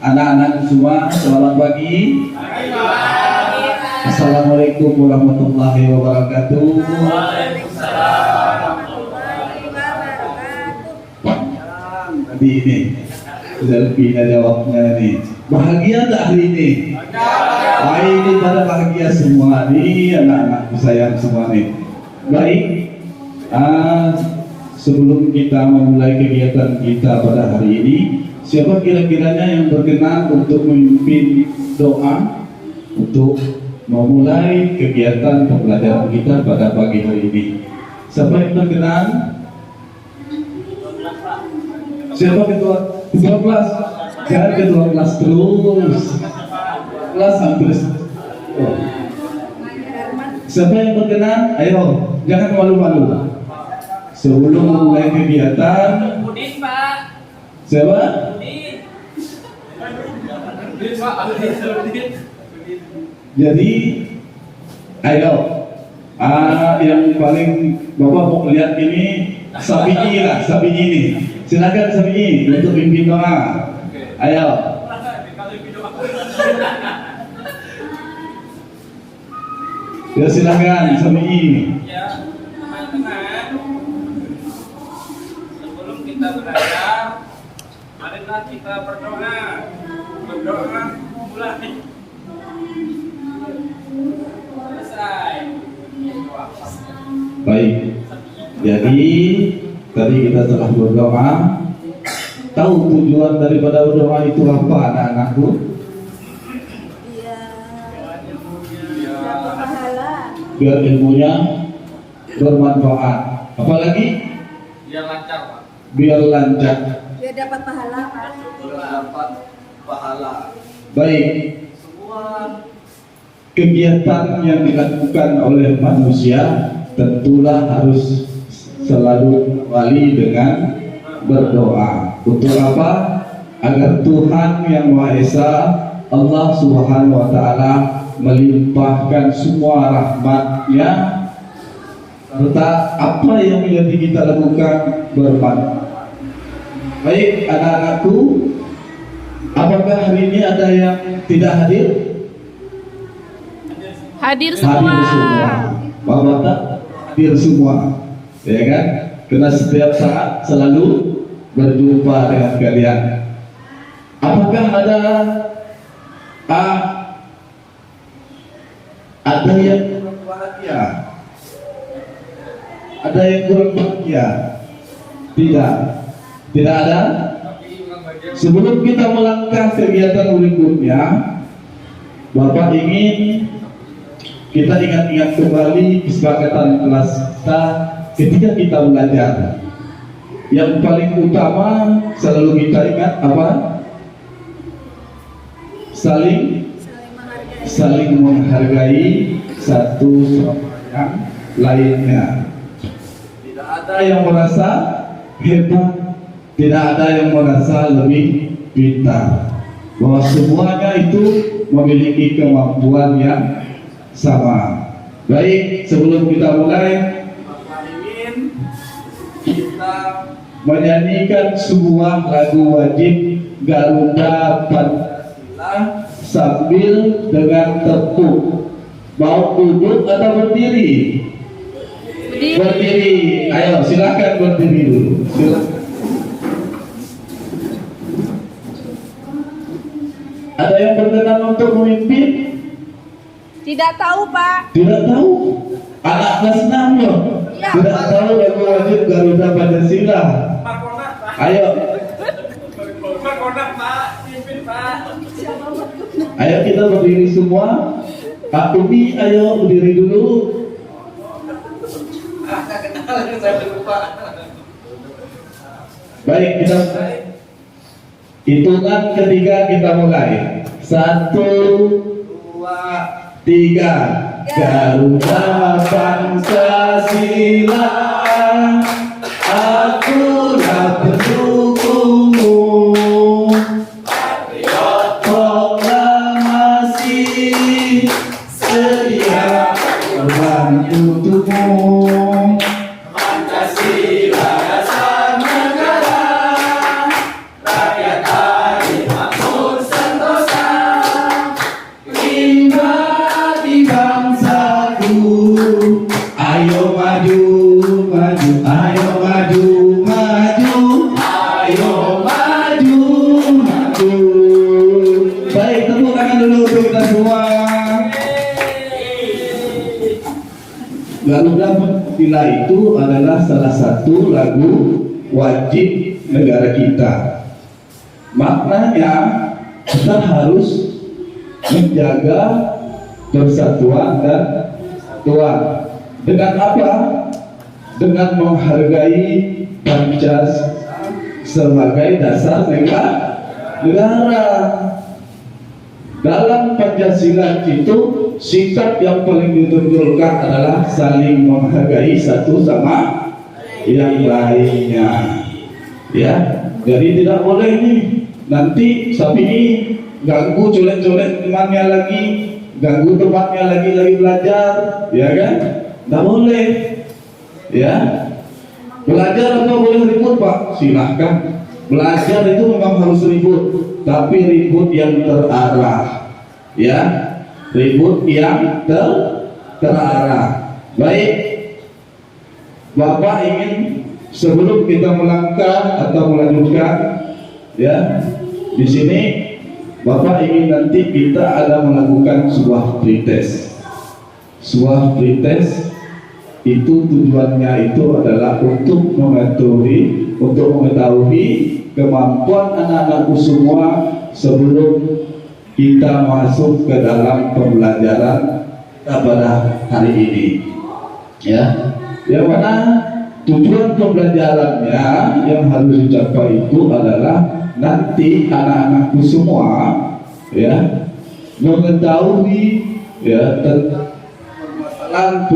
Anak-anak semua, selamat pagi. Assalamualaikum warahmatullahi wabarakatuh. Tadi ini Zelfina jawabnya nih. Bahagia tak hari ini? Baik, ini pada bahagia semua nih, anak-anakku sayang semua nih. Baik, sebelum kita memulai kegiatan kita pada hari ini, siapa kira-kiranya yang berkenan untuk memimpin doa untuk memulai kegiatan pembelajaran kita pada pagi hari ini? Siapa yang berkenan? Siapa ketua kelas? Jangan ketua kelas terus. Kelas hampir. Siapa yang berkenan? Ayo, jangan malu-malu. Sebelum mulai kegiatan, siapa? Jadi, ayo, yang paling Bapak mau lihat ini Sabini lah, Sabini ini. Silakan Sabini untuk pimpin doa. Ayo. Ya silakan Sabini. Ya, teman-teman. Sebelum kita belajar, marilah kita berdoa. Berdoa mulai. Selesai. Baik. Jadi tadi kita telah berdoa. Tahu tujuan daripada berdoa itu apa, anak-anakku? Biar ilmunya bermanfaat. Apalagi? Biar lancar, Pak. Biar lancar. Biar dapat pahala, Pak. Biar dapat pahala. Baik. Semua kegiatan yang dilakukan oleh manusia tentulah harus selalu awali dengan berdoa. Untuk apa? Agar Tuhan Yang Maha Esa, Allah Subhanahu wa Ta'ala, melimpahkan semua rahmat-Nya serta apa yang menjadi kita lakukan bermanfaat. Baik anak-anakku, apakah hari ini ada yang tidak hadir? Hadir semua. Hadir semua. Bapak hadir semua, ya kan? Karena setiap saat selalu berjumpa dengan kalian. Apakah ada yang kurang bahagia? Ada yang kurang bahagia? Tidak ada. Sebelum kita melangkah kegiatan berikutnya, Bapak ingin kita ingat-ingat kembali kesepakatan kelas kita ketika kita belajar. Yang paling utama selalu kita ingat apa? Saling menghargai satu sama yang lainnya. Tidak ada yang merasa hebat, tidak ada yang merasa lebih pintar. Bahwa semuanya itu memiliki kemampuan yang sama. Baik, sebelum kita mulai, Bapak ingin kita menyanyikan sebuah lagu wajib Garuda Pancasila sambil dengan tepuk. Mau duduk atau berdiri? Berdiri. Ayo, silakan berdiri dulu. Silakan. Ada yang berkenan untuk memimpin? Tidak tahu, Pak. Tidak tahu. Anak kelas 6 loh. Ya, tidak Pak. tahu lagu wajib Garuda Pancasila. Ayo. Ayo kita berdiri semua. Pak Umi, ayo berdiri dulu. Baik, kita mulai. Hitungan ketiga kita mulai. 1, 2, 3. Garuda Pancasila, akulah pendukungmu. Patriot proklamasi, sedia membantu untukmu. Pancasila dasar negara, rakyat adil makmur. Pancasila itu adalah salah satu lagu wajib negara kita. Maknanya kita harus menjaga persatuan dan kesatuan. Dengan apa? Dengan menghargai Pancasila sebagai dasar negara. Dalam Pancasila itu sikap yang paling ditunjukkan adalah saling menghargai satu sama yang lainnya. Ya, jadi tidak boleh nih nanti sapi ini ganggu colek-colek temannya lagi, ganggu temannya lagi belajar, ya kan? Tidak boleh. Ya, belajar apa boleh ribut Pak? Silahkan. Belajar itu memang harus ribut, tapi ribut yang terarah, ya, ribut yang terarah. Baik, Bapak ingin sebelum kita melangkah atau melanjutkan, ya, di sini Bapak ingin nanti kita ada melakukan sebuah pretest. Sebuah pretest itu tujuannya itu adalah untuk mengetahui kemampuan anak-anakku semua sebelum kita masuk ke dalam pembelajaran pada hari ini. Ya, yang mana tujuan pembelajarannya yang harus dicapai itu adalah nanti anak-anakku semua, ya, mengetahui, ya, tentang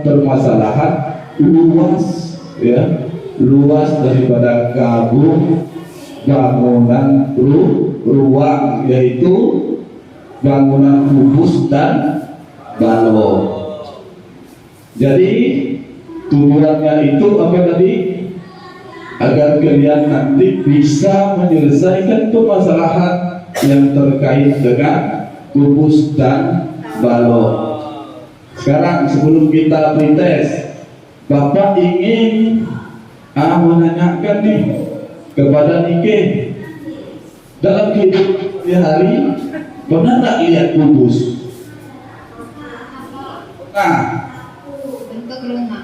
permasalahan luas, ya, luas daripada gabung bangunan ruang, yaitu bangunan kubus dan balok. Jadi tujuannya itu apa tadi? Agar kalian nanti bisa menyelesaikan permasalahan yang terkait dengan kubus dan balok. Sekarang sebelum kita pretest, Bapak ingin menanyakan nih kepada Nike, dalam hidup sehari pernah tak lihat kubus? Pernah. Untuk rumah.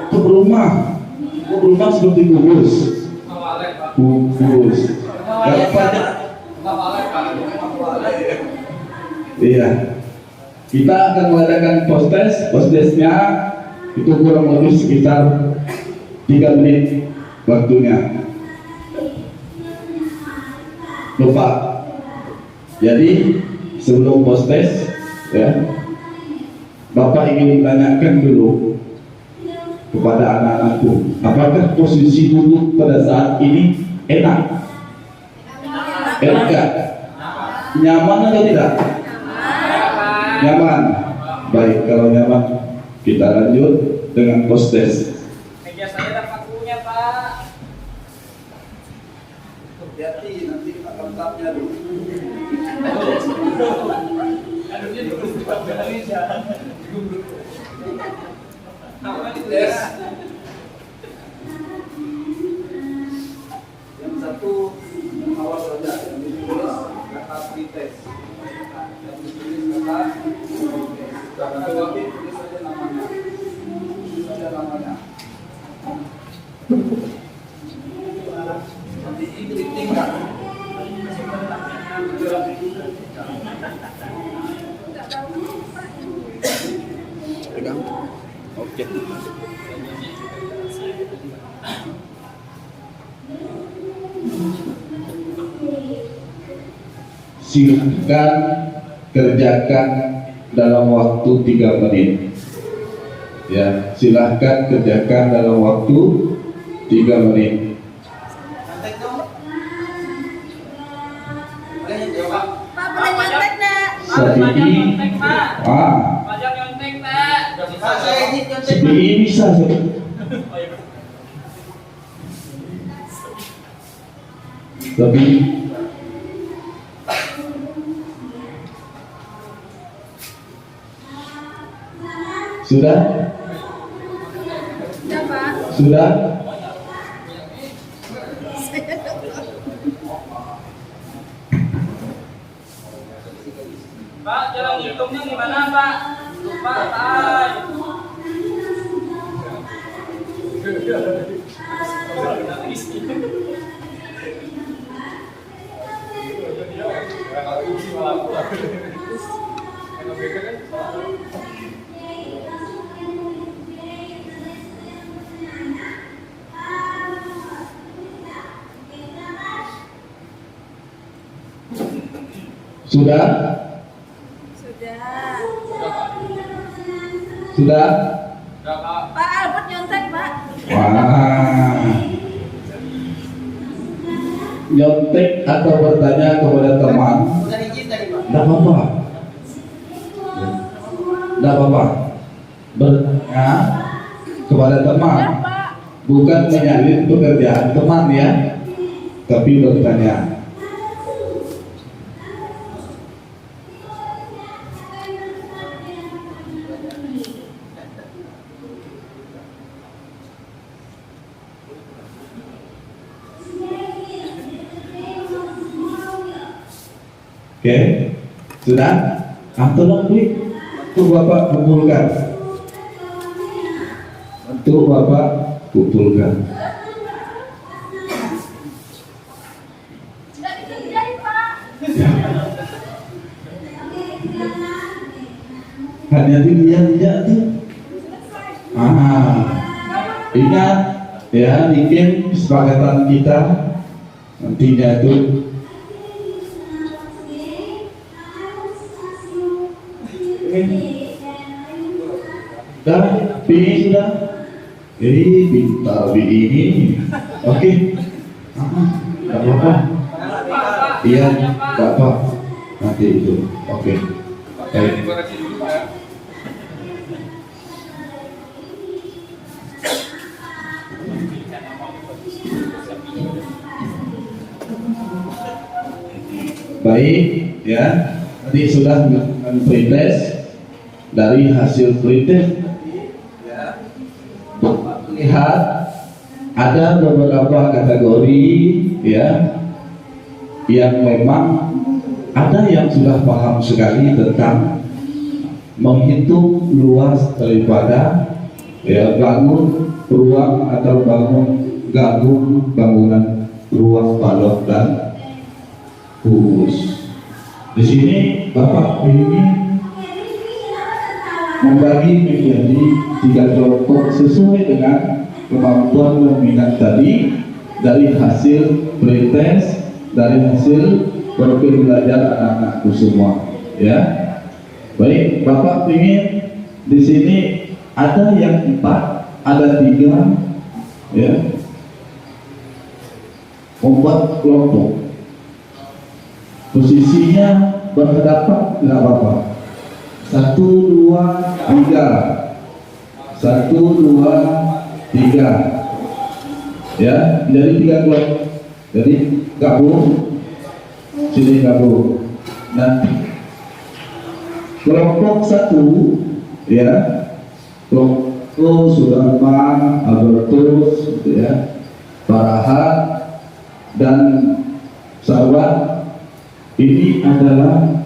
Untuk rumah. Untuk rumah seperti kubus. Kubus. Dapatnya. Iya. Kita akan mengadakan post-testnya itu kurang lebih sekitar 3 menit waktunya. Lupa. Jadi sebelum post-test, ya, Bapak ingin menanyakan dulu kepada anak-anakku, apakah posisi duduk pada saat ini enak? Enak gak? Nyaman atau tidak? Nyaman. Baik, kalau nyaman kita lanjut dengan post-test. Meja saya dan pakunya Pak. Hati-hati nanti akan tapnya dulu. Aduhnya dulu kali jangan. Tes. Yang satu awas saja, yang ditulis kata pretest. Yang ditulis kata tulis saja namanya. Tulis saja namanya. Nanti ini tinggal. Pegang. Oke. Silakan kerjakan dalam waktu 3 menit. Ya, silahkan kerjakan dalam waktu 3 menit. Pak, boleh nyontek nggak? Seperti Pajak nyontek Pak. seperti ini bisa. Tapi sudah? Sudah, Pak. Sudah? Pak, jalan hitungnya gimana Pak? Lupa Pak. Sudah? Sudah. Sudah? Pak Albert nyontek, Pak. Wah. Nyontek atau bertanya kepada teman? Udah izin tadi Pak. Tidak apa-apa. Tidak apa-apa. Bertanya kepada teman, Sudah, Pak. bukan menyalin pekerjaan teman ya, tapi bertanya. Oke, sudah? Tolong Bi, bantu Bapak kumpulkan. Bantu Bapak kumpulkan. Nggak bisa dijahit, Pak. Hanya dilihat-lihat tuh. Ingat ya, bikin kesepakatan kita nantinya tuh. Sudah, Bi sudah. Pintar Bi ini. Oke. Tidak apa-apa. Iya, tidak apa. Nanti itu. Oke. Baik. Dikoreksi dulu Pak ya. Baik, ya. Tadi sudah melakukan pretest. Dari hasil pretest, ya, Bapak lihat ada beberapa kategori, ya, yang memang ada yang sudah paham sekali tentang menghitung luas daripada ya bangun ruang atau gabung bangunan ruang balok dan hurus. Di sini Bapak ingin membagi menjadi 3 kelompok sesuai dengan kemampuan dan minat tadi dari hasil pretest, dari hasil profil belajar anak-anakku semua, ya. Baik, Bapak ingin di sini ada yang 4, ada 3, ya, 4 kelompok. Posisinya berhadapan, tidak apa-apa. 1, 2, 3. 1, 2, 3. Ya, jadi 3 kelompok. Jadi gabung. Sini gabung. Nanti kelompok 1, ya, kelompok Sudarman, Albertus, gitu ya, Parahat dan Sarwan. Ini adalah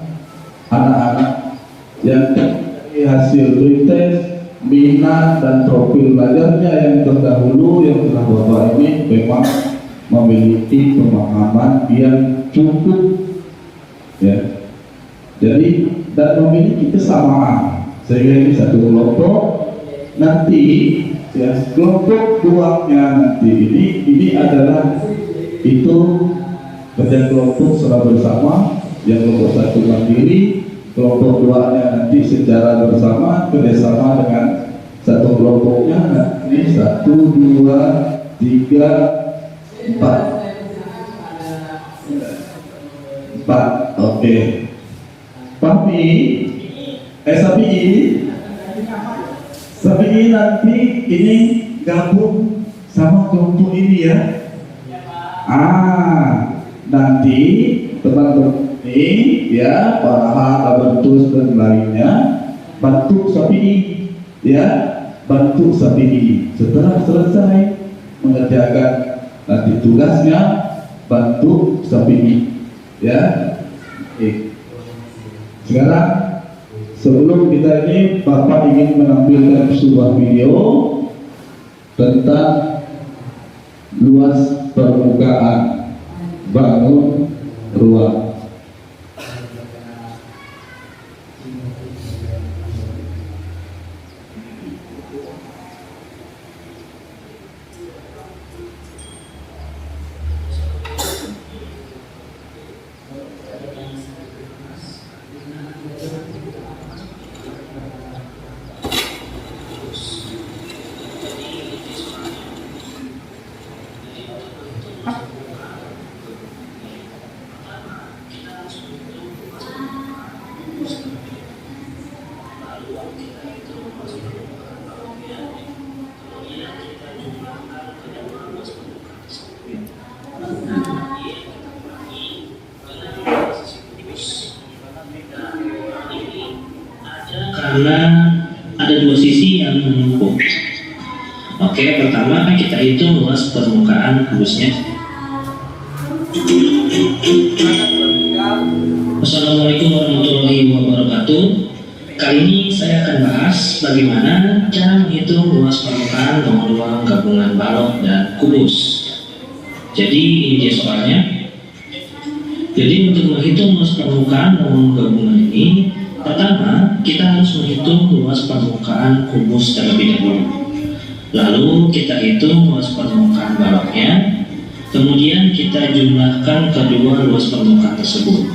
anak-anak yang dari hasil pretest, minat dan profil belajarnya yang terdahulu yang telah Bapak ini memang memiliki pemahaman yang cukup, ya. Jadi dan memiliki kesamaan sehingga ini satu kelompok. Nanti ya kelompok 2-nya nanti ini adalah itu kerja kelompok secara bersama, yang kelompok 1 mandiri, kelompok 2-nya nanti secara bersama kerjasama dengan satu kelompoknya. Nanti 1, 2, 3, 4. Oke. Sapi nanti ini gabung sama kelompok ini ya. Nanti teman-teman ini ya, para Albertus dan lainnya bantu sapi ini, ya, bantu sapi ini. Setelah selesai mengerjakan nanti tugasnya, bantu sapi ini, ya. Oke. Sekarang sebelum kita ini, Bapak ingin menampilkan sebuah video tentang luas permukaan bangun ruang. Karena ada dua sisi yang menumpuk. Oke, pertama kan kita hitung luas permukaan kubusnya. Assalamualaikum warahmatullahi wabarakatuh. Kali ini saya akan bahas bagaimana cara menghitung luas permukaan ruang gabungan balok dan kubus. Jadi ini dia soalnya. Jadi untuk menghitung luas permukaan ruang gabungan ini, pertama kita harus menghitung luas permukaan kubus terlebih dahulu. Lalu kita hitung luas permukaan baloknya. Kemudian kita jumlahkan kedua luas permukaan tersebut.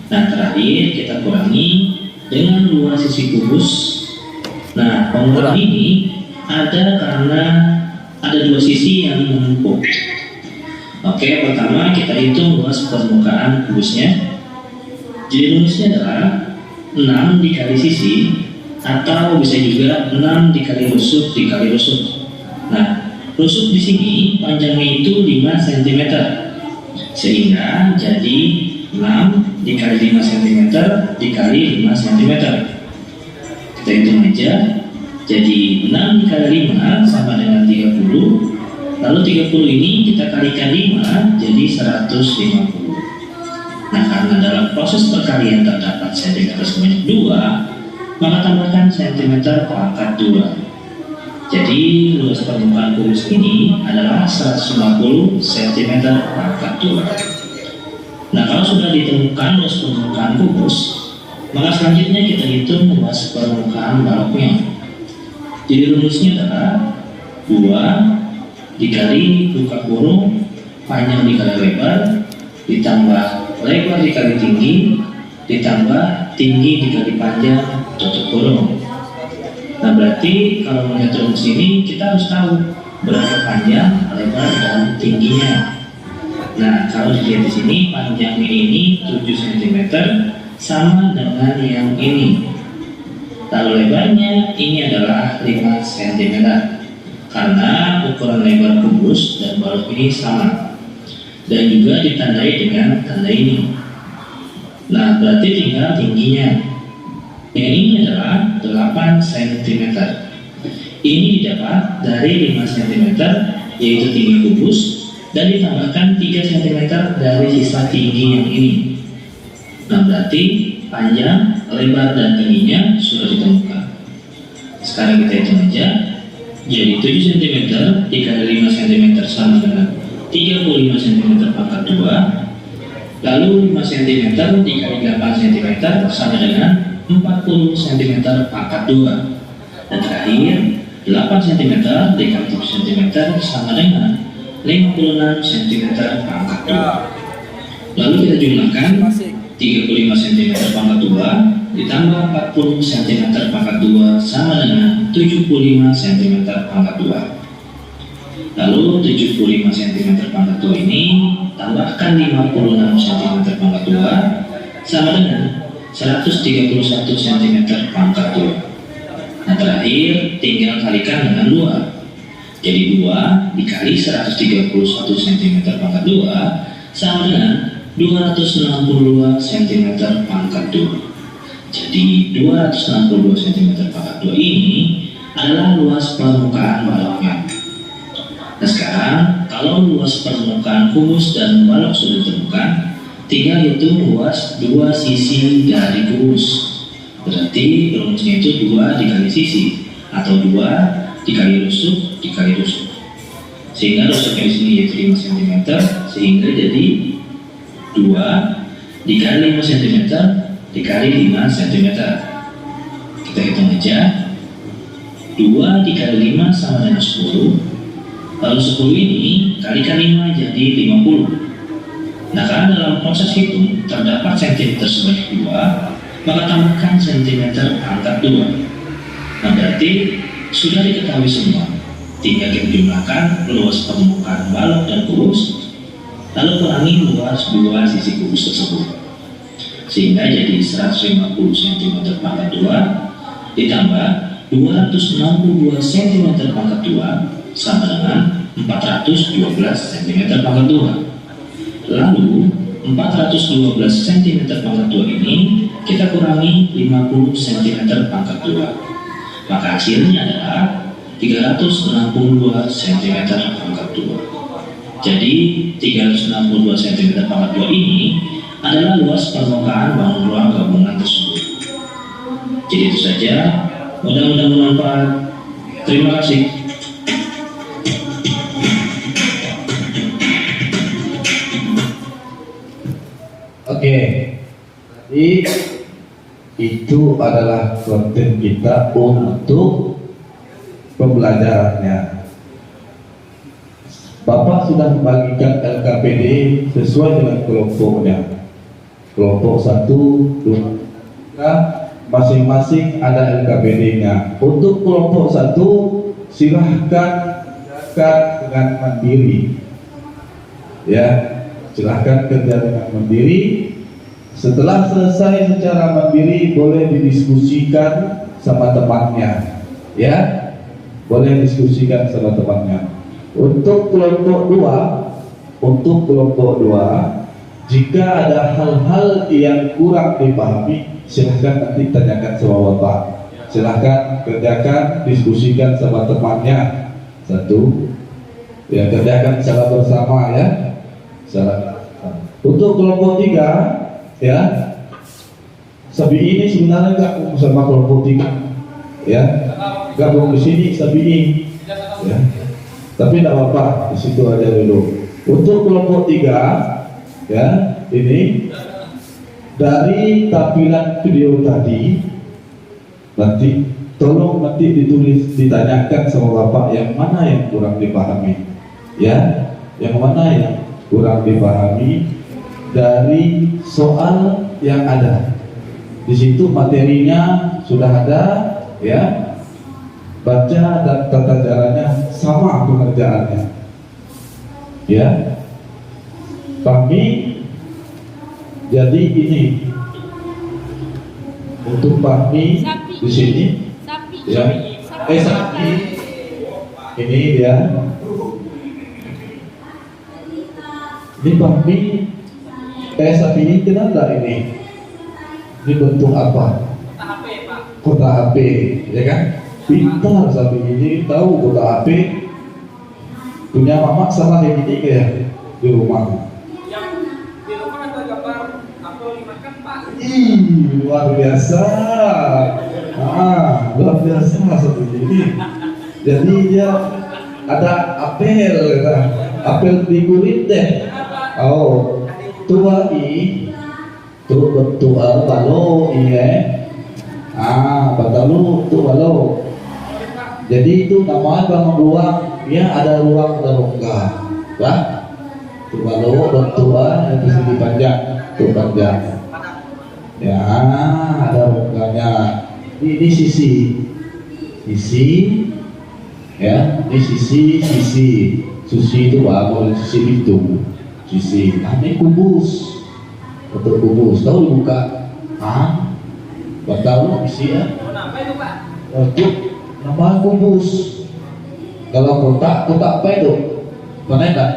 Nah, terakhir kita kurangi dengan luas sisi kubus. Nah, pengurangan ini ada karena ada dua sisi yang menumpuk. Oke, pertama kita hitung luas permukaan kubusnya. Jadi rumusnya adalah 6 dikali sisi, atau bisa juga 6 dikali rusuk dikali rusuk. Nah, rusuk di sini panjangnya itu 5 cm, sehingga jadi 6 dikali 5 cm dikali 5 cm. Kita hitung aja. Jadi 6 dikali 5 sama dengan 30. Lalu 30 ini kita kalikan 5 jadi 150. Nah, karena dalam proses perkalian terdapat cm sebanyak 2, maka tambahkan cm pangkat 2. Jadi luas permukaan kubus ini adalah 150 cm pangkat 2. Nah, kalau sudah ditemukan luas permukaan kubus, maka selanjutnya kita hitung luas permukaan baloknya. Jadi rumusnya adalah 2 dikali buka kurung panjang dikali lebar ditambah lebar dikali tinggi ditambah tinggi dikali panjang tutup kurung. Nah, berarti kalau melihat rumus ini kita harus tahu berapa panjang, lebar, dan tingginya. Nah, kalau dilihat di sini panjangnya ini 7 cm sama dengan yang ini. Lalu lebarnya ini adalah 5 cm karena ukuran lebar kubus dan balok ini sama. Dan juga ditandai dengan tanda ini. Nah, berarti tinggal tingginya. Yang ini adalah 8 cm. Ini didapat dari 5 cm, yaitu tinggi kubus, dan ditambahkan 3 cm dari sisa tinggi yang ini. Nah, berarti panjang, lebar, dan tingginya sudah ditemukan. Sekarang kita hitung aja. Jadi 7 cm dikali 5 cm sama dengan 35 cm pangkat 2. Lalu 5 cm dikali 8 cm sama dengan 40 cm pangkat 2. Dan terakhir 8 cm dikali 7 cm sama dengan 56 cm pangkat 2. Lalu kita jumlahkan 35 cm pangkat 2 ditambah 40 cm pangkat 2 sama dengan 75 cm pangkat 2. Lalu 75 cm pangkat 2 ini tambahkan 56 cm pangkat 2 sama dengan 131 cm pangkat 2. Nah, terakhir tinggal kalikan dengan 2. Jadi 2 dikali 131 cm pangkat 2 sama dengan 262 cm pangkat 2. Jadi 262 cm pangkat 2 ini adalah luas permukaan baloknya. Nah, sekarang kalau luas permukaan kubus dan balok sudah ditemukan, tinggal hitung luas dua sisi dari kubus. Berarti rumusnya itu 2 dikali sisi, atau 2 dikali rusuk, sehingga rusuknya di sini yaitu 5 cm, sehingga jadi 2 dikali 5 cm dikali 5 cm. Kita hitung aja. 2 dikali 5 sama dengan 10. Lalu 10 ini kalikan 5 jadi 50. Nah, karena dalam proses hitung terdapat cm sebanyak 2, maka tambahkan cm pangkat 2. Nah, berarti sudah diketahui semua. Tinggal kita jumlahkan luas permukaan balok dan kubus, lalu kurangi luas dua sisi kubus tersebut, sehingga jadi 150 cm pangkat 2 ditambah 262 cm pangkat 2 sama dengan 412 cm pangkat 2. Lalu 412 cm pangkat 2 ini kita kurangi 50 cm pangkat 2, maka hasilnya adalah 362 cm pangkat 2. Jadi 362 cm pangkat 2 ini adalah luas permukaan bangun ruang gabungan tersebut. Jadi itu saja, mudah-mudahan bermanfaat. Terima kasih. Oke, jadi itu adalah konten kita untuk pembelajarannya. Bapak sudah membagikan LKPD sesuai dengan kelompoknya. Kelompok 1, 2, 3, masing-masing ada LKPD-nya. Untuk kelompok 1, silahkan dengan mandiri. Ya, silahkan kerja dengan mandiri. Setelah selesai secara mandiri, boleh didiskusikan sama temannya. Ya, boleh diskusikan sama temannya. Untuk kelompok 2, jika ada hal-hal yang kurang dipahami, silahkan nanti tanyakan sama Bapak. Silahkan kerjakan, diskusikan sama temannya. 1, ya, kerjakan secara bersama ya. Untuk kelompok 3, ya, Sabi ini sebenarnya gabung sama kelompok 3, ya, gabung di sini Sabi ini, ya. Tapi tidak apa-apa, di situ aja dulu. Untuk kelompok 3, ya, ini dari tampilan video tadi, nanti tolong ditulis, ditanyakan sama Bapak yang mana yang kurang dipahami, ya, yang mana yang kurang dipahami dari soal yang ada. Di situ materinya sudah ada, ya. Baca dan tata caranya sama pengerjaannya. Ya. Pahami? Jadi ini untuk pahami di sini. Ya. Sapi. Ini ya. Ini pahami. Sapi ini kenal tak ini? Ini bentuk apa? Kota HP, Pak. Kota HP, ya kan? Pintar sapi ini, tahu kota HP. Punya mama sama yang ini kayak di rumah. Yang di rumah ada gambar apel dimakan, Pak. Luar biasa. Luar biasa sapi ini. Jadi dia ada apel, apel dikulit deh. Oh, tua tuh bentuk balo iya. Batalu tuh balo. Jadi itu namanya bangun ruang, dia ada ruang rongga, lah. Tuh balo bentuk itu segi panjang, tuh panjang. Ya, ada rongganya. Ini sisi, ya, ini sisi itu bangun sisi itu. Sisi, ini kubus, untuk kubus, tahu dibuka, tahu isi ya. Apa itu, Pak? Itu nama kubus. Kalau kotak apa itu? Mana enggak?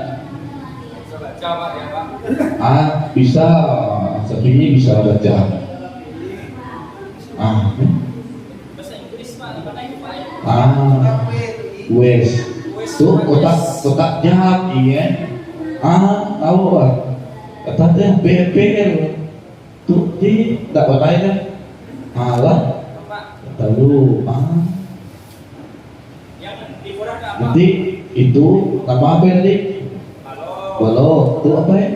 Bisa baca, Pak, ya, Pak. Bisa, sepinya bisa baca. Bahasa Inggris, Pak, di mana itu, Pak? Wes. Tuh kotak jam, iya. Tahu apa? Katanya BPL. Tuh di tak bertanya. Lah. Pak. Tahu. Yang Nanti itu nama apa ya tadi? Balok. Itu apa ya?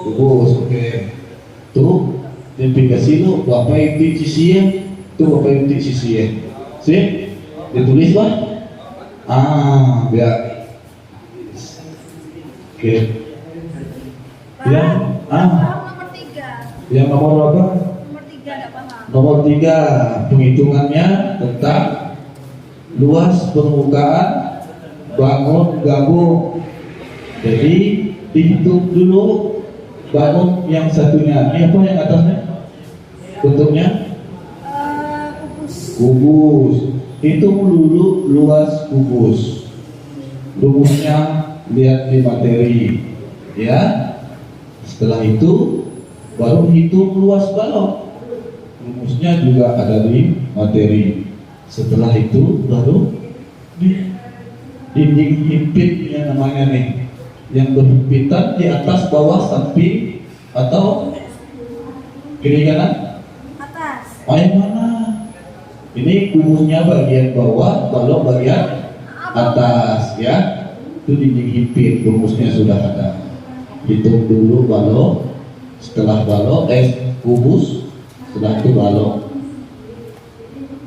Kubus. Oke. Tuh identifikasi lu apa yang di sisi ya? Tuh apa yang di sisi ya? Sih? Ditulis Pak? Biar. Oke. Ya. Nomor 3. Yang nomor apa? Nomor 3 enggak paham. Nomor 3, penghitungannya tentang luas permukaan bangun gabung. Jadi dihitung dulu bangun yang satunya. Ini apa yang atasnya? Bentuknya? Kubus. Kubus. Hitung dulu luas kubus. Rumusnya lihat di materi, ya. Setelah itu baru hitung luas balok. Rumusnya juga ada di materi. Setelah itu baru di dinding himpit yang namanya nih, yang berhimpitan di atas, bawah, samping atau kiri kanan? Atas. Yang mana? Ini kubusnya bagian bawah, balok bagian atas, ya. Itu dinding himpit, rumusnya sudah ada. Hitung dulu balok, setelah balok kubus, setelah itu balok,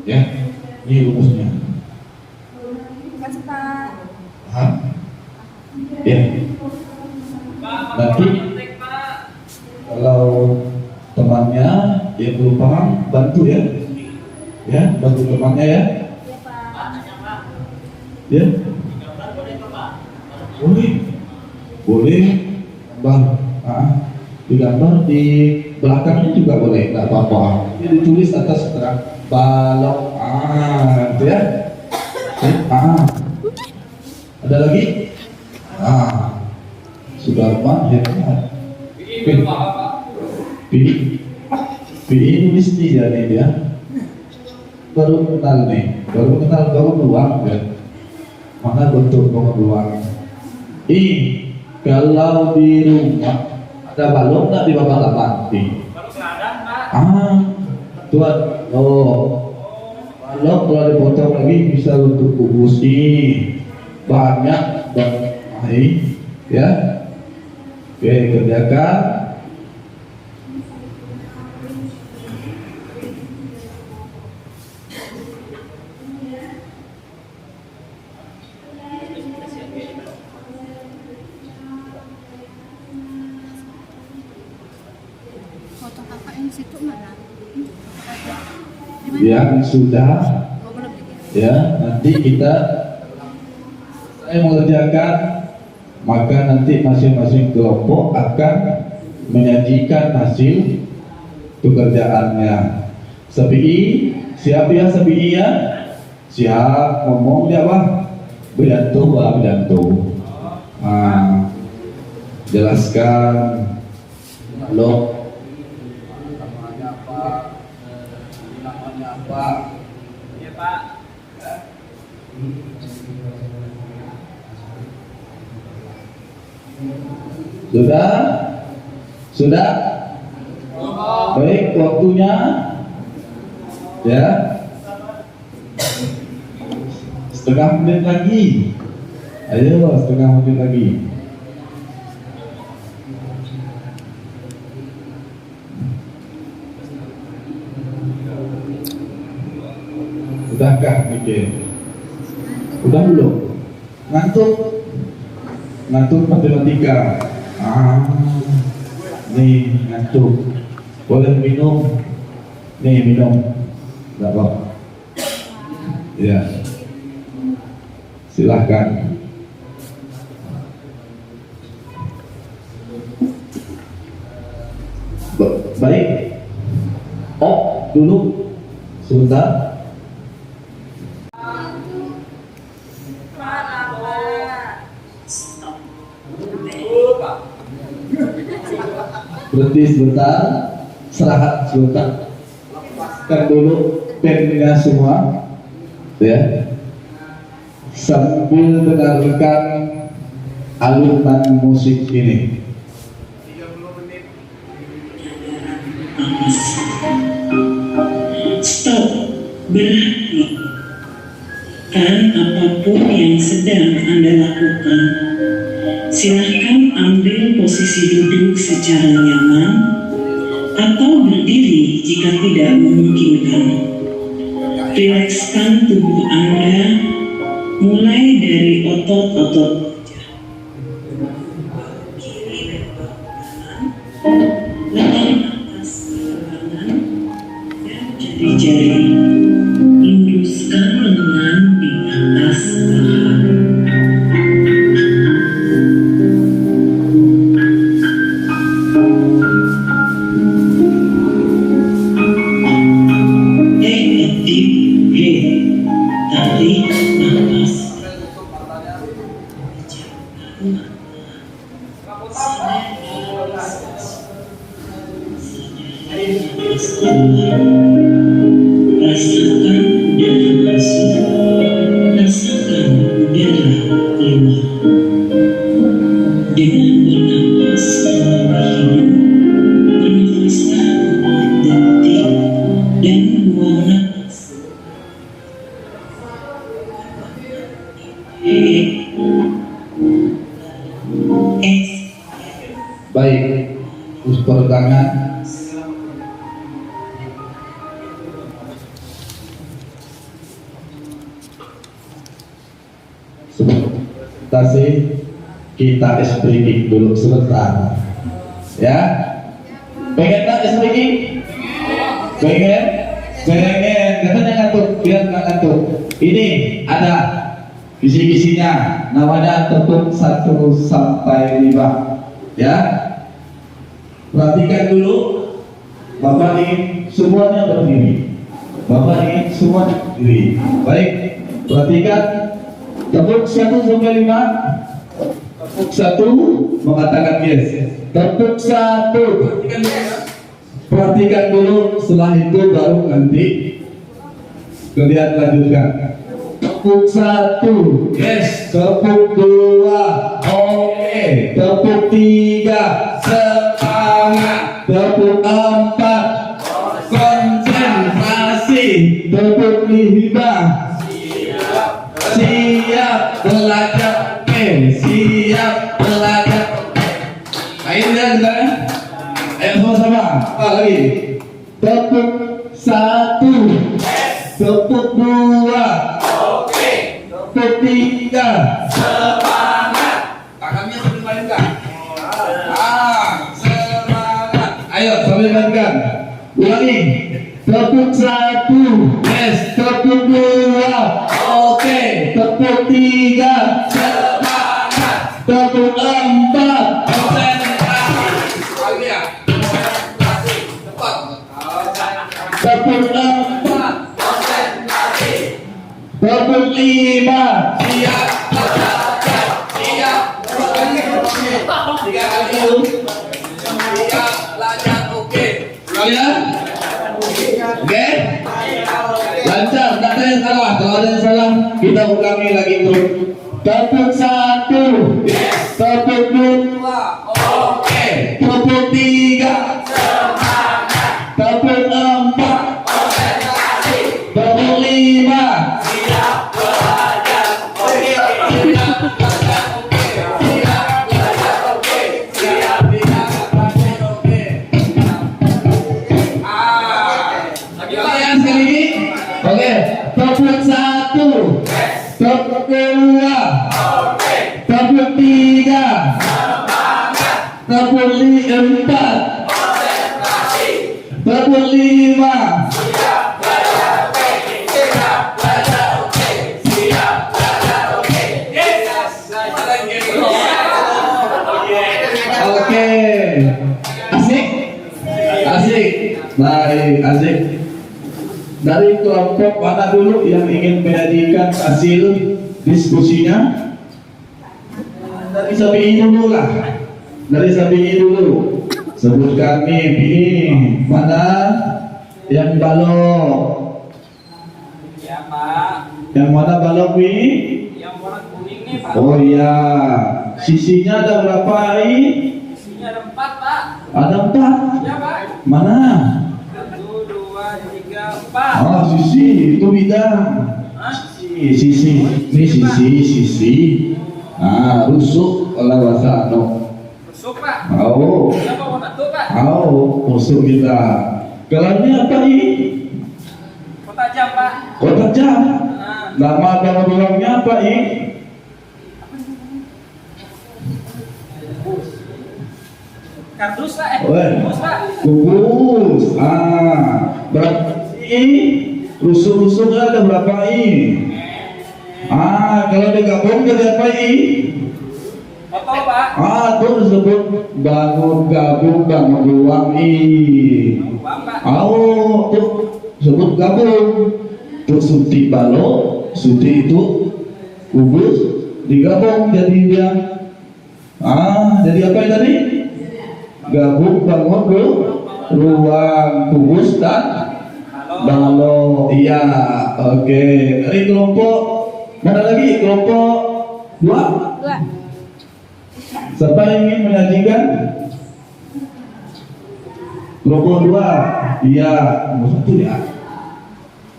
ya. Ini rumusnya. Kasih Pak. Hah? Ya. Nanti kalau temannya yang belum paham, bantu ya. Ya, bantu temannya ya. Ya Pak. Ya. Boleh. Boleh. Bang, digambar di belakangnya juga boleh, nggak apa-apa. Ini ditulis atas terang balok, gitu ya. Ada lagi? Sudah apa? Hebat. PI nulis nih ya nih dia. Baru kenal nih, baru peluang ya. Mana bentuk peluang? Kalau di rumah ada balok nggak di bawah lantai? Balok nggak ada, Pak. Tuan, balok kalau dipotong lagi bisa untuk kubus ini banyak banget, ya. Oke, kerjakan. Foto kakak yang situ mana? Yang sudah, Oh, belum juga. ya. Nanti saya mengerjakan, maka nanti masing-masing kelompok akan menyajikan hasil pekerjaannya. Sepi, siap ya sepi ya? Siap, ngomong dia Bang. Bedanto. Jelaskan lo namanya apa? Iya, Pak. Sudah? Baik, waktunya ya. Setengah menit lagi. Ayo, setengah menit lagi. Udahkah mikir? Udah belum? Ngantuk matematika. Nih ngantuk. Boleh minum? Nih minum. Enggak apa? Ya. Silahkan. Baik. Dulu sebentar. Berhenti sebentar, istirahat sebentar. Lepaskan dulu pennya semua, ya. Sambil dengarkan alunan musik ini. 30 menit. Stop. Berhenti. apapun yang sedang Anda lakukan. Silahkan ambil posisi duduk secara nyaman atau berdiri jika tidak memungkinkan. Rilekskan tubuh Anda mulai dari otot-otot kiri dan lengan atas kanan dan jari-jari. Luruskan lengan di atas paha. Take a deep breath. Tarik nafas. Rasakan udara masuk, rasakan udara keluar. Dengan bernapas melalui hidung, bernafaslah 4 detik dan buang napas. Baik, usper tangan. Tasih kita ice breaking dulu sebentar, ya. Pengen tak ice breaking? Pengen? Pengen. Katanya ngantuk, biar nggak ngantuk. Ini ada kisi-kisinya, namanya tepuk 1 sampai 5, ya. Perhatikan dulu. Bapak ingin semuanya berdiri. Bapak ingin semuanya berdiri. Baik, perhatikan. Tepuk 1 sampai 5. Tepuk 1 mengatakan yes. Tepuk 1. Perhatikan dulu, setelah itu baru nanti kalian lanjutkan. Tepuk 1, yes. Tepuk 2, oke. Tepuk 3, semangat. Tepuk 4, konsentrasi. Tepuk 5, siap belajar, siap belajar. Akhirnya kita, sama-sama. Apa lagi? Tepuk 1, tepuk 2, tepuk 3, semangat. Tangannya sambil mainkan. Semangat. Ayo sambil mainkan. Ulangi. Tepuk 1, yes. Tepuk 2, oke. Tepuk 3, semangat. Tepuk 4, konsentrasi. Lagi ya. Konsentrasi. Cepat. Tepuk 4, konsentrasi. Tepuk 5, siap belajar. Siap belajar. 3 kali yuk. Siap belajar, oke. Ulangi ya. Oke, lancar. Tak ada yang salah. Kalau ada yang salah, kita ulangi lagi terus. Tepuk 1, tepuk 2, oke. Tepuk 3, semangat. Tepuk 4, konsentrasi. Tepuk 5, siap belajar. Oke, siap belajar. Oke, siap belajar. Oke, siap belajar. Oke. Sekali lagi. Oke, tepuk 1, tepuk 2, tepuk 3, tepuk 4, tepuk 5, oke. Asik? Asik. Baik, asik. Dari kelompok mana dulu yang ingin menyajikan hasil diskusinya? Dari Sabi'i dulu lah. Dari Sabi'i dulu. Sebutkan nih, pilih mana yang balok? Ya Pak. Yang mana balok nih? Yang warna kuning nih Pak. Oh iya. Sisinya ada berapa ini? Isinya ada 4 Pak. Ada 4. Ya Pak. Mana? 1, 2, 3, 4. Oh, sisi itu bidang. Hah? sisi, ini sisi. Ah, rusuk kalau bahasa no. Rusuk Pak. Oh, Siapa warna tuh Pak? rusuk kita. Kalau ini apa ini? Kota jam Pak. Kotak jam. Nah, Nama dan ruangnya apa ini? kardus Pak. Weh. Kardus Pak. Kubus. Ah, berapa ini? Rusuk-rusuknya ada berapa ini? Ah, kalau digabung jadi apa ini? Botol Pak. Ah, itu disebut bangun gabung bangun ruang ini. Uang Pak. Tuh sebut gabung. Tuh suntik balok, suntik itu kubus digabung jadi dia. Jadi apa yang tadi? Gabung bangun ruang kubus dan balok. Iya, oke. Dari kelompok mana lagi? Kelompok 2. Dua. Siapa yang ingin menyajikan? Kelompok 2. Iya, nomor 1 ya.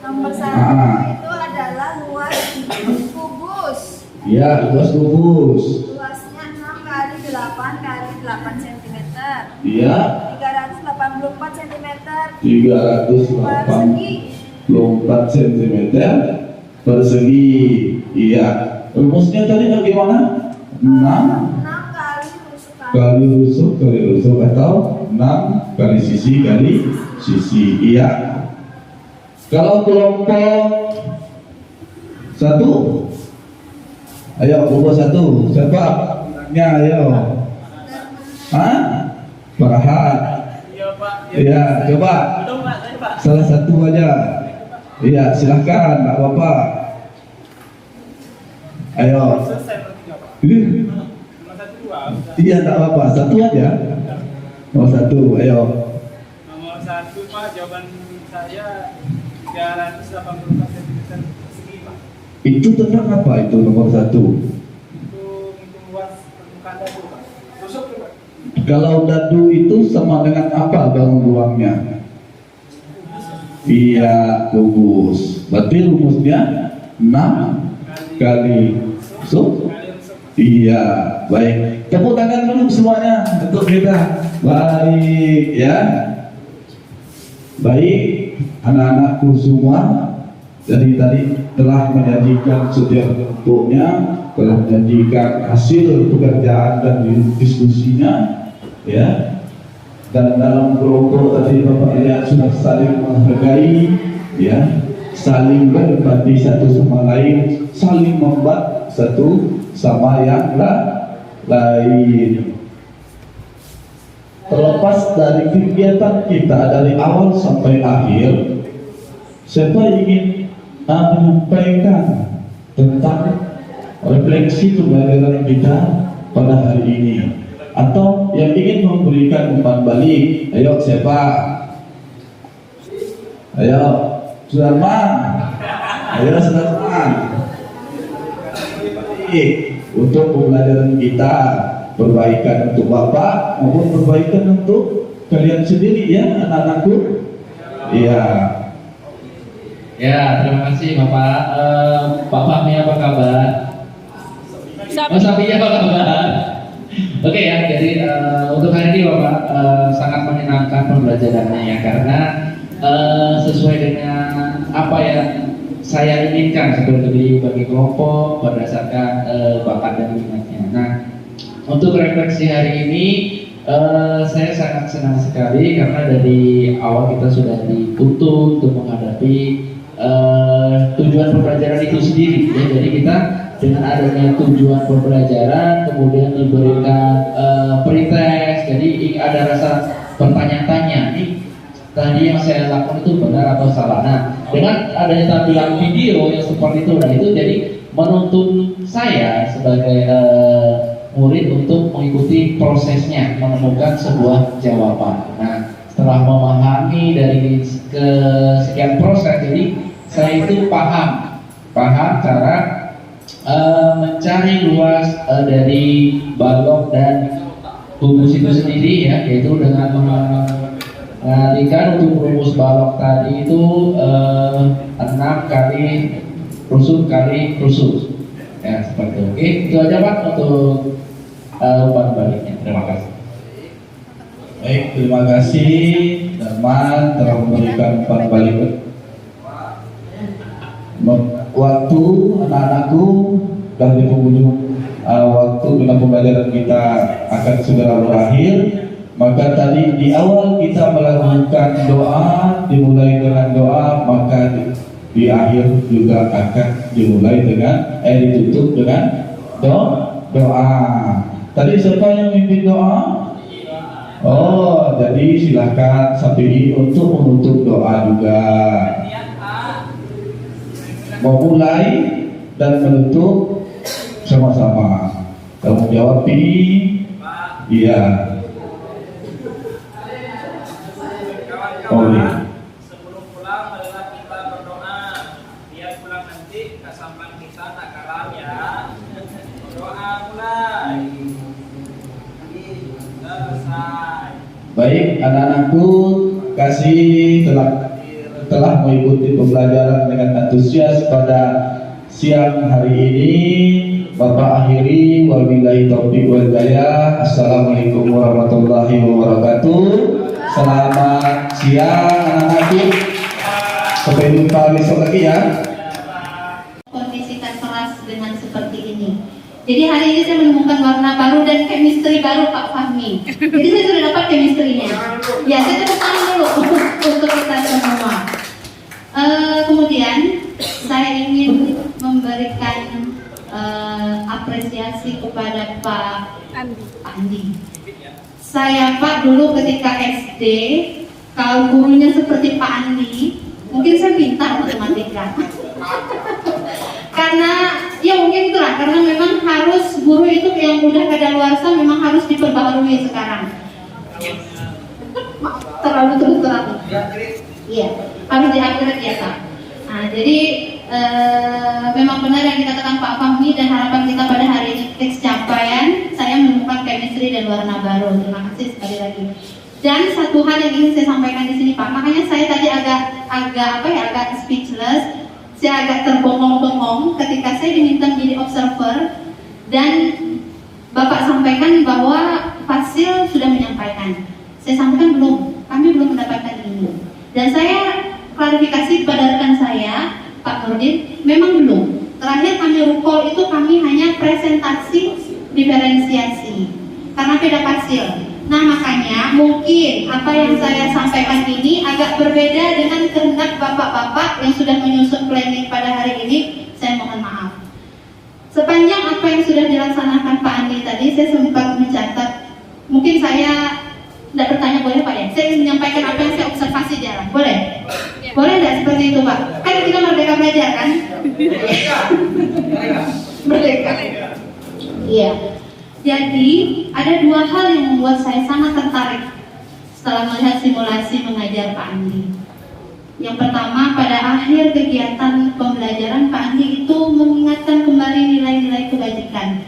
Nomor satu Ah. itu adalah luas kubus. Iya, luas kubus. Luasnya 6 kali 8 kali 8 cm. Iya, 384 cm 384 cm persegi. Iya. Rumusnya tadi bagaimana? 6 kali rusuk kali rusuk atau 6 kali sisi iya. Kalau kelompok 1, ayo kelompok 1 siapa ya, ayo Farhan. Iya Pak. Iya, coba Belum Pak, saya Pak. salah satu aja. Iya, silahkan, nggak apa-apa. Ayo. Selesai berarti Pak. Ini Nomor 1 2. iya, nggak apa-apa, satu aja. Nomor 1, ayo. Nomor 1 Pak, jawaban saya 384 cm persegi Pak. Itu tentang apa itu nomor 1? Itu menghitung luas permukaan dadu Pak. Rusuk tuh Pak. Kalau dadu itu sama dengan apa bangun ruangnya? Iya, kubus. Berarti rumusnya 6 kali rusuk. Iya, baik. Tepuk tangan dulu semuanya untuk kita. Baik, ya. Baik, anak-anakku semua. Jadi tadi telah menyajikan setiap kelompoknya, telah menyajikan hasil pekerjaan dan diskusinya, ya. Dan dalam kelompok tadi Bapak lihat sudah saling menghargai, ya, saling berbagi satu sama lain, saling membantu satu sama yang lain. Terlepas dari kegiatan kita dari awal sampai akhir, siapa ingin menyampaikan tentang refleksi pembelajaran kita pada hari ini, atau yang ingin memberikan umpan balik? Ayo siapa? Ayo Sudarman. Ayo Sudarman. Untuk pembelajaran kita, perbaikan untuk Bapak maupun perbaikan untuk kalian sendiri, ya anak-anakku. Iya. Ya, terima kasih Bapak. Pak Fahmi apa kabar? Oh, Sapinya apa kabar? Oke ya, jadi untuk hari ini Bapak sangat menyenangkan pembelajarannya ya, karena sesuai dengan apa yang saya inginkan seperti bagi kelompok berdasarkan bakat dan minatnya. Nah, untuk refleksi hari ini saya sangat senang sekali karena dari awal kita sudah dituntut untuk menghadapi tujuan pembelajaran itu sendiri ya. Jadi kita dengan adanya tujuan pembelajaran kemudian diberikan pretest, jadi ada rasa bertanya-tanya nih, tadi yang saya lakukan itu benar atau salah. Nah, dengan adanya tampilan video yang seperti itu, nah itu jadi menuntun saya sebagai murid untuk mengikuti prosesnya menemukan sebuah jawaban. Nah, setelah memahami dari sekian proses, jadi saya itu paham cara mencari luas dari balok dan kubus itu sendiri ya, yaitu dengan mengalihkan untuk rumus balok tadi itu 6 kali rusuh kali rusuh. Ya seperti itu. Oke, itu aja Pak untuk umpan baliknya. Terima kasih. Baik, terima kasih teman telah memberikan umpan balik. Waktu anak-anakku dan di penghujung waktu dengan pembelajaran kita akan segera berakhir. Maka tadi di awal kita melakukan doa, dimulai dengan doa, maka di akhir juga akan dimulai dengan ditutup dengan doa. Tadi siapa yang memimpin doa? Oh, jadi silakan Sapi untuk menutup doa juga. Mau mulai dan menutup sama-sama. Kamu jawab ini? Iya. Oh iya. Sebelum pulang adalah kita berdoa. Biar pulang nanti kesampan kita tak kalah ya. Doa mulai. Selesai. Baik, anak-anakku, kasih telah mengikuti pembelajaran dengan antusias pada siang hari ini. Bapak akhiri, wabillahi taufiq wal hidayah. Assalamualaikum warahmatullahi wabarakatuh. Selamat siang anak-anakku. Sampai jumpa besok lagi ya. Kondisikan kelas dengan seperti ini. Jadi hari ini saya menemukan warna baru dan chemistry baru Pak Fahmi. Jadi saya sudah dapat chemistry-nya. Ya, saya tepuk tangan dulu untuk kita semua. Kemudian saya ingin memberikan apresiasi kepada Pak Andi. Saya Pak dulu ketika SD, kalau gurunya seperti Pak Andi, mungkin saya pintar matematika. Karena ya mungkin itulah, karena memang harus guru itu yang udah kadaluarsa memang harus diperbaharui sekarang. Terlalu terang. Iya, harus diupgrade ya Pak. Nah, jadi memang benar yang dikatakan Pak Fahmi dan harapan kita pada hari ini teks capaian. Saya menemukan chemistry dan warna baru. Terima kasih sekali lagi. Dan satu hal yang ingin saya sampaikan di sini Pak, makanya saya tadi agak speechless. Saya agak terbongong-bongong ketika saya diminta menjadi observer dan Bapak sampaikan bahwa Fasil sudah menyampaikan. Saya sampaikan belum, kami belum mendapatkan ini. Dan saya klarifikasi kepada rekan saya, Pak Nurdin, memang belum. Terakhir kami recall itu kami hanya presentasi diferensiasi karena beda Fasil. Nah makanya mungkin apa yang saya sampaikan ini agak berbeda dengan kehendak bapak-bapak yang sudah menyusun planning pada hari ini. Saya mohon maaf. Sepanjang apa yang sudah dilaksanakan Pak Andi tadi, saya sempat mencatat. Mungkin saya tidak bertanya boleh Pak ya? Saya ingin menyampaikan apa yang saya observasi jalan. Boleh? Boleh tidak seperti itu Pak? Kan kita merdeka belajar kan? Merdeka. Iya. Jadi ada dua hal yang membuat saya sangat tertarik setelah melihat simulasi mengajar Pak Andi. Yang pertama, pada akhir kegiatan pembelajaran Pak Andi itu mengingatkan kembali nilai-nilai kebajikan.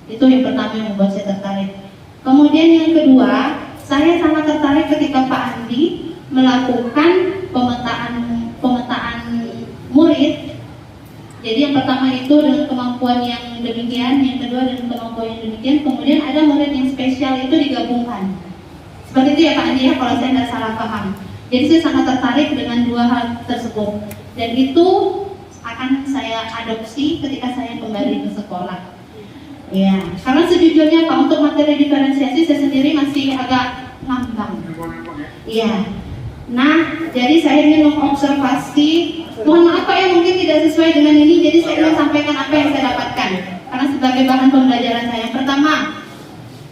Itu yang pertama yang membuat saya tertarik. Kemudian yang kedua, saya sangat tertarik ketika Pak Andi melakukan pemetaan murid. Jadi yang pertama itu dengan kemampuan yang demikian, yang kedua dengan kemampuan yang demikian, kemudian ada murid yang spesial itu digabungkan. Seperti itu ya Pak Andi ya, kalau saya tidak salah paham. Jadi saya sangat tertarik dengan dua hal tersebut. Dan itu akan saya adopsi ketika saya kembali ke sekolah. Ya, karena sejujurnya Pak, untuk materi diferensiasi saya sendiri masih agak ngambang. Iya. Nah, jadi saya ingin mengobservasi. Mohon maaf Pak ya, mungkin tidak sesuai dengan ini. Jadi saya ingin sampaikan apa yang saya dapatkan. Karena sebagai bahan pembelajaran saya. Pertama,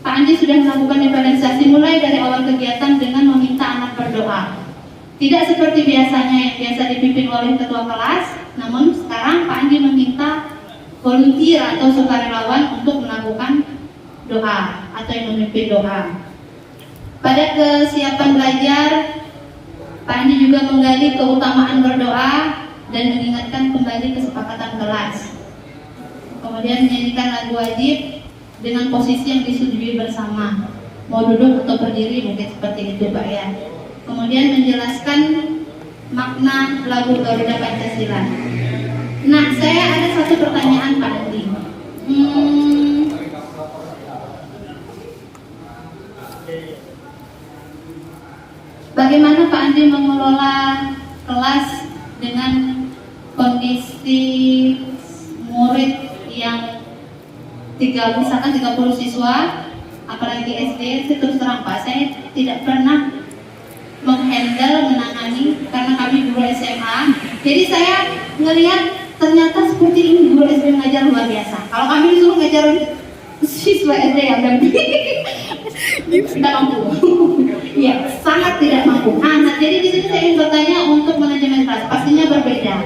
Pak Andi sudah melakukan diferensiasi mulai dari awal kegiatan dengan meminta anak berdoa. Tidak seperti biasanya yang biasa dipimpin oleh ketua kelas, namun sekarang Pak Andi meminta volunteer atau sukarelawan untuk melakukan doa atau yang memimpin doa. Pada kesiapan belajar, Pak Andi juga menggali keutamaan berdoa dan mengingatkan kembali kesepakatan kelas. Kemudian menyanyikan lagu wajib dengan posisi yang disetujui bersama. Mau duduk atau berdiri mungkin seperti itu Pak ya. Kemudian menjelaskan makna lagu Garuda Pancasila. Nah, saya ada satu pertanyaan Pak Andi. Bagaimana Pak Andi mengelola kelas dengan kondisi murid yang misalkan 30 siswa, apalagi SD? Saya terus terang Pak, saya tidak pernah menangani karena kami guru SMA. Jadi saya melihat ternyata seperti ini guru SD mengajar luar biasa. Kalau kami disuruh ngajar siswa SD yang tidak mampu. Iya, sangat tidak mampu. Nah, jadi di sini saya ingin bertanya untuk manajemen kelas, pastinya berbeda.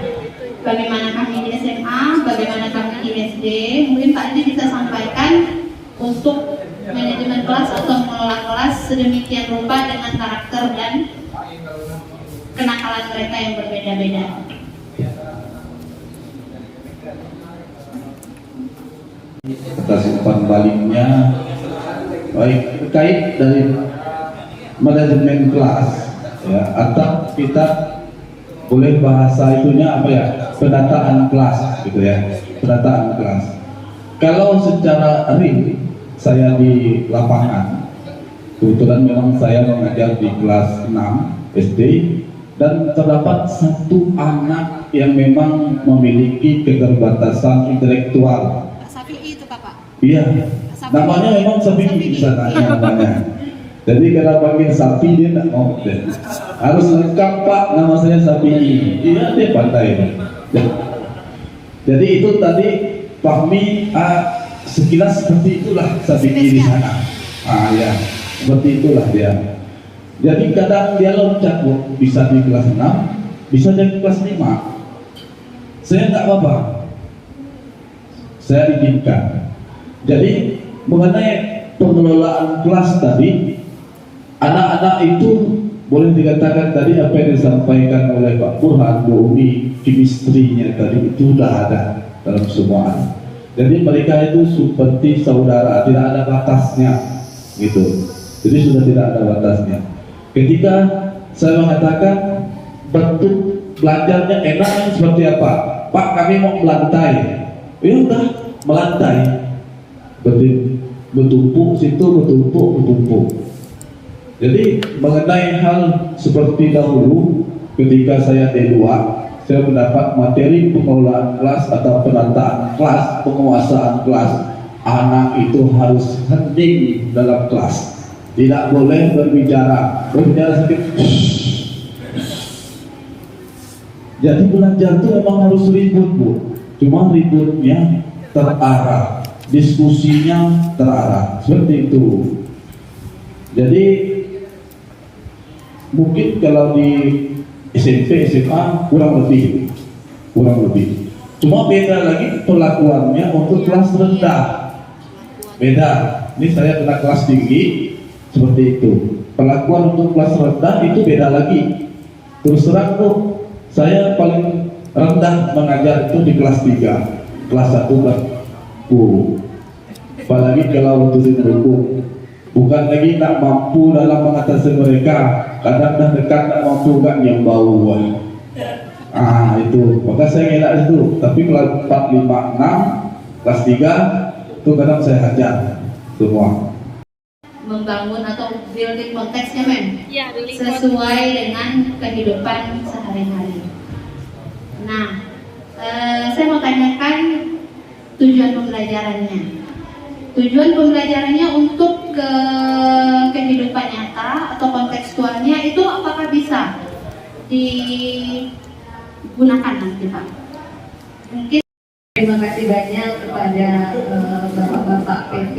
Bagaimana kami di SMA, bagaimana kami di SD? Mungkin Pak Andi bisa sampaikan untuk manajemen kelas atau mengelola kelas sedemikian rupa dengan karakter dan kenakalan mereka yang berbeda-beda. Atas umpan baliknya, baik terkait dari manajemen kelas, ya, atau kita boleh bahasa itunya apa ya, penataan kelas gitu ya, penataan kelas. Kalau secara real saya di lapangan, kebetulan memang saya mengajar di kelas 6 SD, dan terdapat satu anak yang memang memiliki keterbatasan intelektual. Sapi itu Bapak. Iya, namanya memang sapi bisa tanya namanya. Jadi kalau panggil sapi dia tak mau, harus lengkap Pak, nama saya sapi. Iya, dia pandai. Jadi itu tadi Fahmi sekilas seperti itulah sapi di sana. Ya, seperti itulah dia. Jadi kadang dia loncat bisa di kelas 6, bisa di kelas 5. Saya nggak apa-apa, saya izinkan. Jadi mengenai pengelolaan kelas tadi, anak-anak itu boleh dikatakan tadi apa yang disampaikan oleh Pak Burhan, Bu Umi, chemistry-nya tadi itu sudah ada dalam semua anak. Jadi mereka itu seperti saudara, tidak ada batasnya, gitu. Jadi sudah tidak ada batasnya. Ketika saya mengatakan bentuk belajarnya enaknya seperti apa, Pak kami mau melantai, ya udah melantai, bertumpuk situ, bertumpuk. Jadi mengenai hal seperti dahulu ketika saya D2, saya mendapat materi pengelolaan kelas atau penataan kelas, penguasaan kelas. Anak itu harus hening dalam kelas, tidak boleh berbicara sakit. Jadi belajar itu memang harus ribut Bu, cuma ributnya terarah, diskusinya terarah, seperti itu. Jadi mungkin kalau di SMP, SMA kurang lebih. Cuma beda lagi perlakuannya untuk kelas rendah. Beda. Ini saya kena kelas tinggi seperti itu. Perlakuan untuk kelas rendah itu beda lagi. Terus terang tuh, saya paling rendah mengajar itu di kelas 3, kelas 1 kelas 10. Apalagi kalau untuk buku, bukan lagi tak mampu dalam mengatasi mereka, kadang dah dekat tak mampu kan yang bau. Itu, maka saya ngelak itu. Tapi kelas 4, 5, 6, kelas 3 itu kadang saya hajar semua. Membangun atau building konteksnya men, Iya, sesuai dengan kehidupan sehari-hari. Nah, saya mau tanyakan tujuan pembelajarannya. Tujuan pembelajarannya untuk ke kehidupan nyata atau kontekstualnya itu apakah bisa digunakan nanti Pak? Mungkin. Terima kasih banyak kepada Bapak-Bapak PP,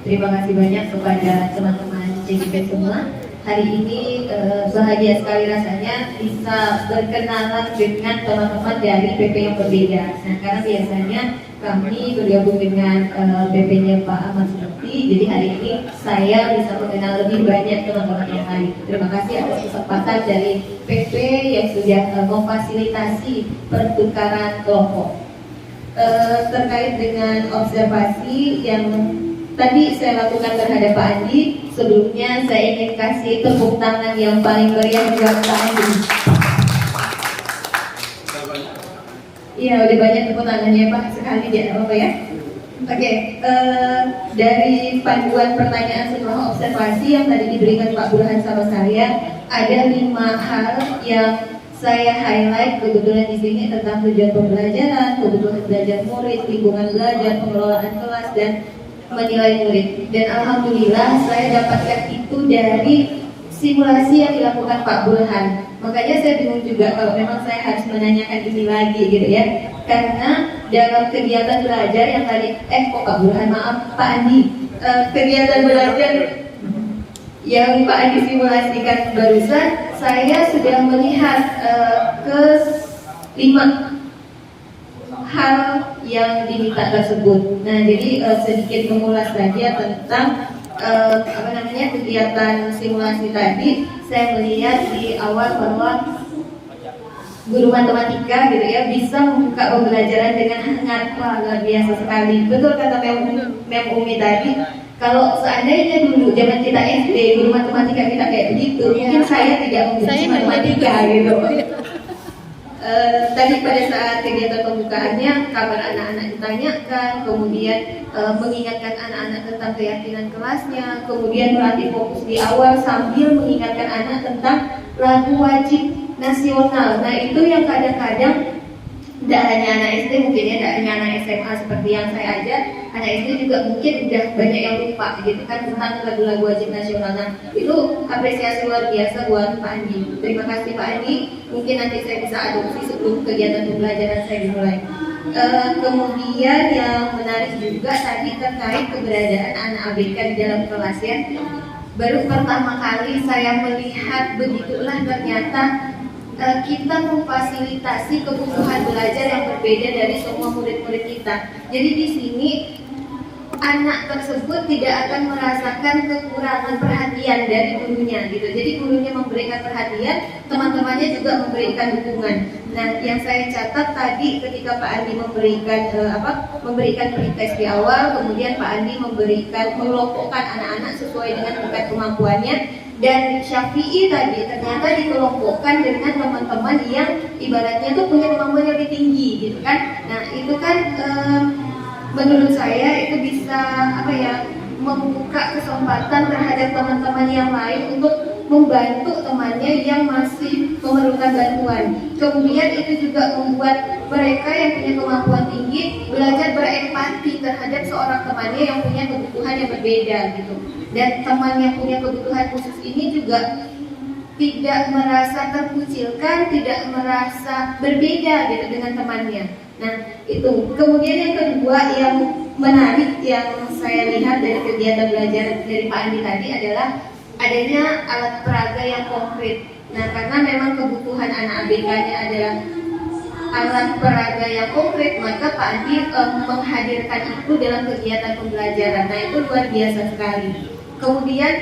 terima kasih banyak kepada teman-teman CGP semua. Hari ini bahagia sekali rasanya bisa berkenalan dengan teman-teman dari PP yang berbeda. Nah, karena biasanya kami bergabung dengan PP-nya Pak Ahmad Sukti, jadi hari ini saya bisa mengenal lebih banyak teman-teman yang lain. Terima kasih atas kesempatan dari PP yang sudah memfasilitasi pertukaran kelompok. Terkait dengan observasi yang tadi saya lakukan terhadap Pak Andi, sebelumnya saya ingin kasih tepuk tangan yang paling meriah buat Pak Andi. Iya, udah banyak tepuk tangannya Pak sekali dia apa ya? Oke, dari panduan pertanyaan setelah observasi yang tadi diberikan Pak Burhan sama saya, ada 5 hal yang saya highlight kebetulan di sini tentang tujuan pembelajaran, kebutuhan belajar murid, lingkungan belajar, pengelolaan kelas, dan menilai murid. Dan alhamdulillah saya dapatkan itu dari simulasi yang dilakukan Pak Burhan. Makanya saya bingung juga kalau memang saya harus menanyakan ini lagi gitu ya. Karena dalam kegiatan belajar yang tadi, kok Pak Burhan, maaf Pak Andi, kegiatan belajar yang Pak Andi simulasikan barusan, saya sudah melihat ke 5 hal yang diminta tersebut. Nah, jadi sedikit mengulas saja tentang kegiatan simulasi tadi. Saya melihat di awal bahwa guru matematika gitu ya bisa membuka pembelajaran dengan hangat. Wah, luar biasa sekali. Betul kata Mem Umi tadi. Kalau seandainya dulu zaman kita SD guru matematika kita kayak begitu, mungkin saya tidak membenci matematika gitu. Tadi pada saat kegiatan pembukaannya kabar anak-anak ditanyakan, kemudian mengingatkan anak-anak tentang keyakinan kelasnya, kemudian melatih fokus di awal sambil mengingatkan anak tentang lagu wajib nasional. Nah, itu yang kadang-kadang tidak hanya anak SD, mungkin ya, tidak hanya anak SMA seperti yang saya ajar, anak SD juga mungkin udah banyak yang lupa gitu kan tentang lagu-lagu wajib nasional. Nah, itu apresiasi luar biasa buat Pak Andi. Terima kasih Pak Andi. Mungkin nanti saya bisa adopsi sebelum kegiatan pembelajaran saya dimulai. Kemudian yang menarik juga tadi terkait keberadaan anak ABK di dalam kelas ya. Baru pertama kali saya melihat begitulah ternyata kita memfasilitasi kebutuhan belajar yang berbeda dari semua murid-murid kita. Jadi di sini anak tersebut tidak akan merasakan kekurangan perhatian dari gurunya gitu. Jadi gurunya memberikan perhatian, teman-temannya juga memberikan dukungan. Nah, yang saya catat tadi ketika Pak Andi memberikan pretest di awal, kemudian Pak Andi mengelompokkan anak-anak sesuai dengan tingkat kemampuannya. Dan Syafi'i tadi ternyata dikelompokkan dengan teman-teman yang ibaratnya tuh punya kemampuan yang lebih tinggi gitu kan. Nah, itu kan menurut saya itu bisa membuka kesempatan terhadap teman-teman yang lain untuk membantu temannya yang masih memerlukan bantuan. Kemudian itu juga membuat mereka yang punya kemampuan tinggi belajar berempati terhadap seorang temannya yang punya kebutuhan yang berbeda gitu. Dan teman yang punya kebutuhan khusus ini juga tidak merasa terkucilkan, tidak merasa berbeda gitu dengan temannya. Nah, itu. Kemudian yang kedua yang menarik yang saya lihat dari kegiatan belajar dari Pak Andi tadi adalah adanya alat peraga yang konkret. Nah, karena memang kebutuhan anak ABK-nya adalah alat peraga yang konkret, maka Pak Andi menghadirkan itu dalam kegiatan pembelajaran. Nah, itu luar biasa sekali. Kemudian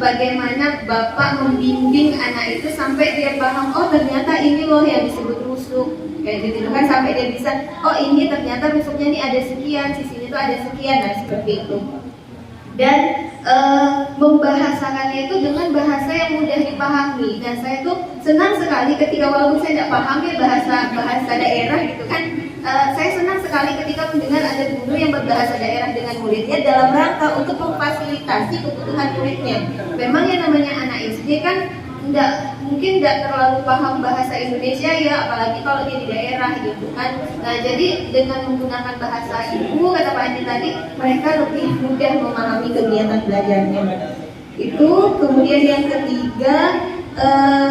bagaimana Bapak membimbing anak itu sampai dia paham, oh ternyata ini loh yang disebut rusuk, kayak gitu kan, sampai dia bisa, oh ini ternyata rusuknya ini ada sekian, sisinya itu ada sekian, nah seperti itu. Dan membahasakannya itu dengan bahasa yang mudah dipahami. Nah, saya tuh senang sekali ketika walaupun saya tidak paham ya bahasa daerah gitu kan, saya senang sekali ketika mendengar ada guru yang berbahasa daerah dengan muridnya dalam rangka untuk memfasilitasi kebutuhan muridnya. Memang yang namanya anak SD kan mungkin tidak terlalu paham bahasa Indonesia ya, apalagi kalau dia di daerah gitu kan. Nah, jadi dengan menggunakan bahasa ibu, kata Pak Andi tadi, mereka lebih mudah memahami kegiatan belajarnya. Itu. Kemudian yang ketiga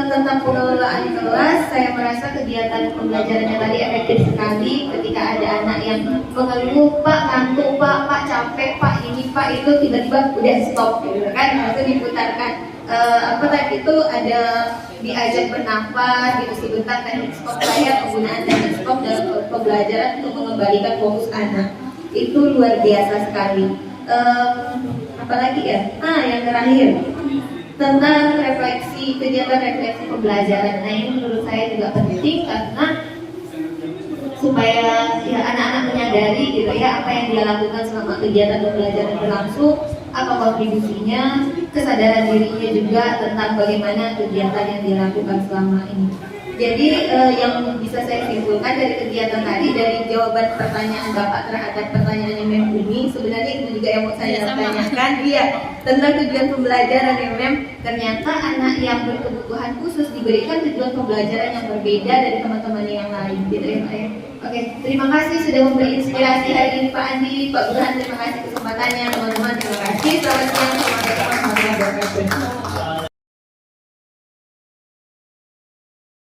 tentang pengelolaan kelas, saya merasa kegiatan pembelajarannya tadi efektif sekali. Ketika ada anak yang mengeluh, Pak ngantuk, Pak capek, Pak ini, Pak itu, tiba-tiba udah stop gitu kan, langsung diputarkan. Tadi itu ada diajak bernafas gitu sebentar, teknik stop saya, penggunaan teknik stop dalam pembelajaran untuk mengembalikan fokus anak. Itu luar biasa sekali. Apalagi ya? Yang terakhir tentang refleksi, kegiatan refleksi pembelajaran. Nah, ini menurut saya juga penting karena supaya ya anak-anak menyadari gitu ya apa yang dia lakukan selama kegiatan pembelajaran berlangsung, apa kontribusinya, kesadaran dirinya juga tentang bagaimana kegiatan yang dilakukan selama ini. Jadi yang bisa saya simpulkan dari kegiatan tadi, dari jawaban pertanyaan Bapak terhadap pertanyaannya Mem Umi, sebenarnya itu juga yang mau saya tanyakan, iya, tentang tujuan pembelajaran ya Mem. Ternyata anak yang berkebutuhan khusus diberikan tujuan pembelajaran yang berbeda dari teman-teman yang lain, gitu ya Pak ya. Oke, terima kasih sudah memberi inspirasi hari ini Pak Andi, Pak Burhan, terima kasih kesempatannya teman-teman, terima kasih. Selamat siang, selamat datang, selamat datang.